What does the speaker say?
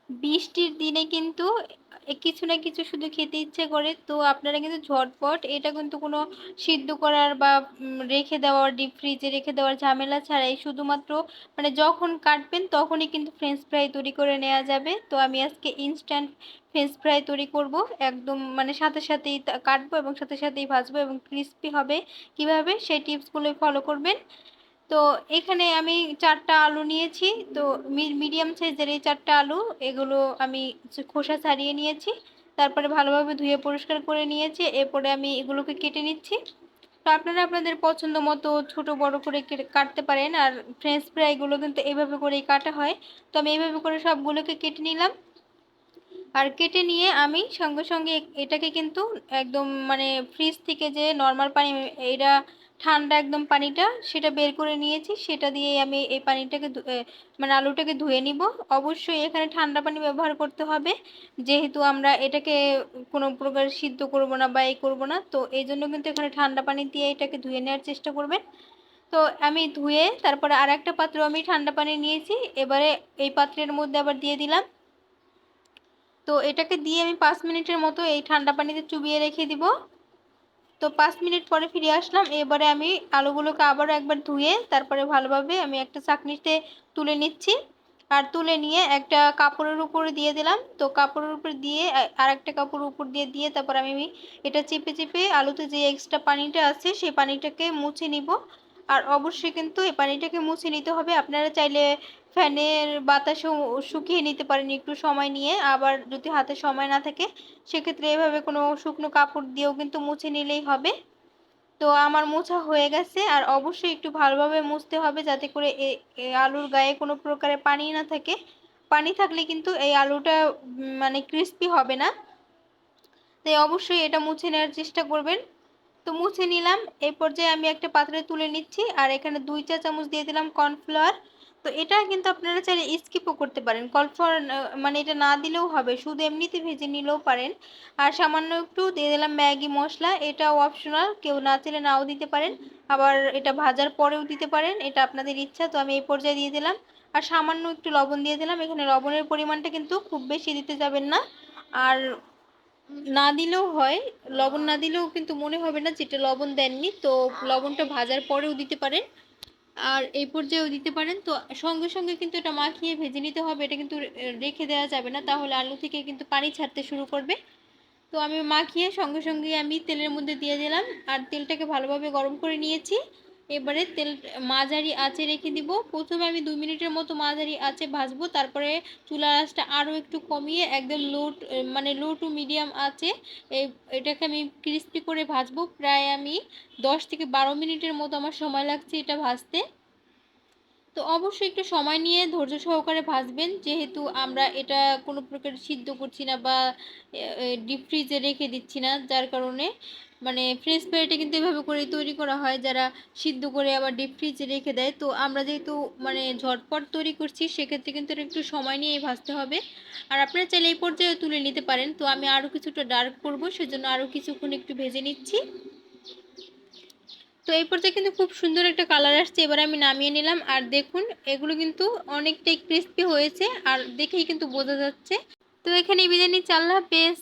বৃষ্টির দিনে কিন্তু কিছু না কিছু শুধু খেতে ইচ্ছে করে। তো আপনারা কিন্তু ঝটপট এটা কিন্তু কোনো সিদ্ধ করার বা রেখে দেওয়ার ডিপ ফ্রিজে রেখে দেওয়ার ঝামেলা ছাড়াই শুধুমাত্র মানে যখন কাটবেন তখনই কিন্তু ফ্রেঞ্চ ফ্রাই তৈরি করে নেওয়া যাবে। তো আমি আজকে ইনস্ট্যান্ট ফ্রেঞ্চ ফ্রাই তৈরি করব। একদম মানে সাথে সাথেই কাটবো এবং সাথে সাথেই ভাজবো এবং ক্রিস্পি হবে। কিভাবে সেই টিপসগুলোই ফলো করবেন। তো এখানে আমি 4টা আলু নিয়েছি। তো মিডিয়াম সাইজের এই 4টা আলু, এগুলো আমি খোসা ছাড়িয়ে নিয়েছি। তারপরে ভালোভাবে ধুয়ে পরিষ্কার করে নিয়েছি। এরপরে আমি এগুলোকে কেটে নিচ্ছি। তো আপনারা আপনাদের পছন্দ মতো ছোট বড় করে কাটতে পারেন। আর ফ্রেঞ্চ ফ্রাইগুলো কিন্তু এইভাবে করেই কাটা হয়। তো আমি এইভাবে করে সবগুলোকে কেটে নিলাম। আর কেটে নিয়ে আমি সঙ্গে সঙ্গে এটাকে কিন্তু একদম মানে ফ্রিজ থেকে যে নর্মাল পানি, এটা ঠান্ডা একদম পানিটা সেটা বের করে নিয়েছি। সেটা দিয়ে আমি এই পানিটাকে মানে আলুটাকে ধুয়ে নিব। অবশ্যই এখানে ঠান্ডা পানি ব্যবহার করতে হবে, যেহেতু আমরা এটাকে কোনো প্রকার সিদ্ধ করব না বা এই করব না। তো এই জন্য কিন্তু এখানে ঠান্ডা পানি দিয়ে এটাকে ধুয়ে নেওয়ার চেষ্টা করবেন। তো আমি ধুয়ে তারপরে আর একটা পাত্র আমি ঠান্ডা পানি নিয়েছি। এবারে এই পাত্রের মধ্যে আবার দিয়ে দিলাম। তো এটাকে দিয়ে আমি 5 মিনিটের মতো এই ঠান্ডা পানিতে চুবিয়ে রেখে দিব। তো 5 মিনিট পরে ফিরে আসলাম। এবারে আমি আলুগুলোকে আবারও একবার ধুয়ে তারপরে ভালোভাবে আমি একটা চাকনিতে তুলে নিচ্ছি। আর তুলে নিয়ে একটা কাপড়ের উপরে দিয়ে দিলাম। তো কাপড়ের উপর দিয়ে আর একটা কাপড়ের উপর দিয়ে দিয়ে তারপর আমি এটা চেপে চেপে আলুতে যে এক্সট্রা পানিটা আছে সেই পানিটাকে মুছে নিব। আর অবশ্যই কিন্তু এই পানিটাকে মুছে নিতে হবে। আপনারা চাইলে ফ্যানের বাতাসেও শুকিয়ে নিতে পারেন একটু সময় নিয়ে। আবার যদি হাতে সময় না থাকে সেক্ষেত্রে এভাবে কোনো শুকনো কাপড় দিয়েও কিন্তু মুছে নিলেই হবে। তো আমার মোছা হয়ে গেছে। আর অবশ্যই একটু ভালোভাবে মুছতে হবে যাতে করে আলুর গায়ে কোনো প্রকারের পানি না থাকে। পানি থাকলে কিন্তু এই আলুটা মানে ক্রিস্পি হবে না। তাই অবশ্যই এটা মুছে নেওয়ার চেষ্টা করবেন। তো মুছে নিলাম। এই পর্যায়ে আমি একটা পাত্রে তুলে নিচ্ছি। আর এখানে 2 চা চামচ দিয়ে দিলাম কর্নফ্লাওয়ার। তো এটা কিন্তু আপনারা চাইলে স্কিপও করতে পারেন। কর্নফ্লাওয়ার মানে এটা না দিলেও হবে, শুধু এমনিতে ভেজে নিলেও পারেন। আর সামান্য একটু দিয়ে দিলাম ম্যাগি মশলা, এটাও অপশনাল, কেউ না চাইলে নাও দিতে পারেন। আবার এটা ভাজার পরেও দিতে পারেন, এটা আপনাদের ইচ্ছা। তো আমি এই পর্যায়ে দিয়ে দিলাম। আর সামান্য একটু লবণ দিয়ে দিলাম। এখানে লবণের পরিমাণটা কিন্তু খুব বেশি দিতে যাবেন না। আর না দিলেও হয়, লবণ না দিলেও কিন্তু মনে হবে না যেটা লবণ দেননি। তো লবণটা ভাজার পরেও দিতে পারেন, আর এই পর্যায়েও দিতে পারেন। তো সঙ্গে সঙ্গে কিন্তু এটা মাখিয়ে ভেজে নিতে হবে। এটা কিন্তু রেখে দেওয়া যাবে না, তাহলে আলু থেকে কিন্তু পানি ছাড়তে শুরু করবে। তো আমি মাখিয়ে সঙ্গে সঙ্গে আমি তেলের মধ্যে দিয়ে দিলাম। আর তেলটাকে ভালোভাবে গরম করে নিয়েছি। এবারে তেল মাঝারি আঁচে রেখে দিব। প্রথমে আমি 2 মিনিটের মতো মাঝারি আঁচে ভাজবো। তারপরে চুলার আঁচটা আরও একটু কমিয়ে একদম মানে লো টু মিডিয়াম আঁচে এটাকে আমি ক্রিস্পি করে ভাজবো। প্রায় আমি 10 থেকে 12 মিনিটের মতো আমার সময় লাগছে এটা ভাজতে। তো অবশ্যই একটু সময় নিয়ে ধৈর্য সহকারে ভাজবেন, যেহেতু আমরা এটা কোনো প্রকার সিদ্ধ করছি না বা ডিপ ফ্রিজে রেখে দিচ্ছি না। যার কারণে মানে ফ্রেঞ্চ ফ্রাইটা কিন্তু এভাবে করেই তৈরি করা হয়, যারা সিদ্ধ করে আবার ডিপ ফ্রিজে রেখে দেয়। তো আমরা যেহেতু মানে ঝটপট তৈরি করছি সেক্ষেত্রে কিন্তু এটা একটু সময় নিয়েই ভাজতে হবে। আর আপনারা চাইলে এই পর্যায়ে তুলে নিতে পারেন। তো আমি আরও কিছুটা ডার্ক করবো, সেজন্য আরও কিছুক্ষণ একটু ভেজে নিচ্ছি। তো এই পর্যায়ে কিন্তু খুব সুন্দর একটা কালার আসছে। এবার আমি নামিয়ে নিলাম। আর দেখুন এগুলো কিন্তু অনেকটাই ক্রিস্পি হয়েছে, আর দেখেই কিন্তু বোঝা যাচ্ছে। তো এখানে বিদায় নিচ্ছি। আল্লাহ হাফেজ।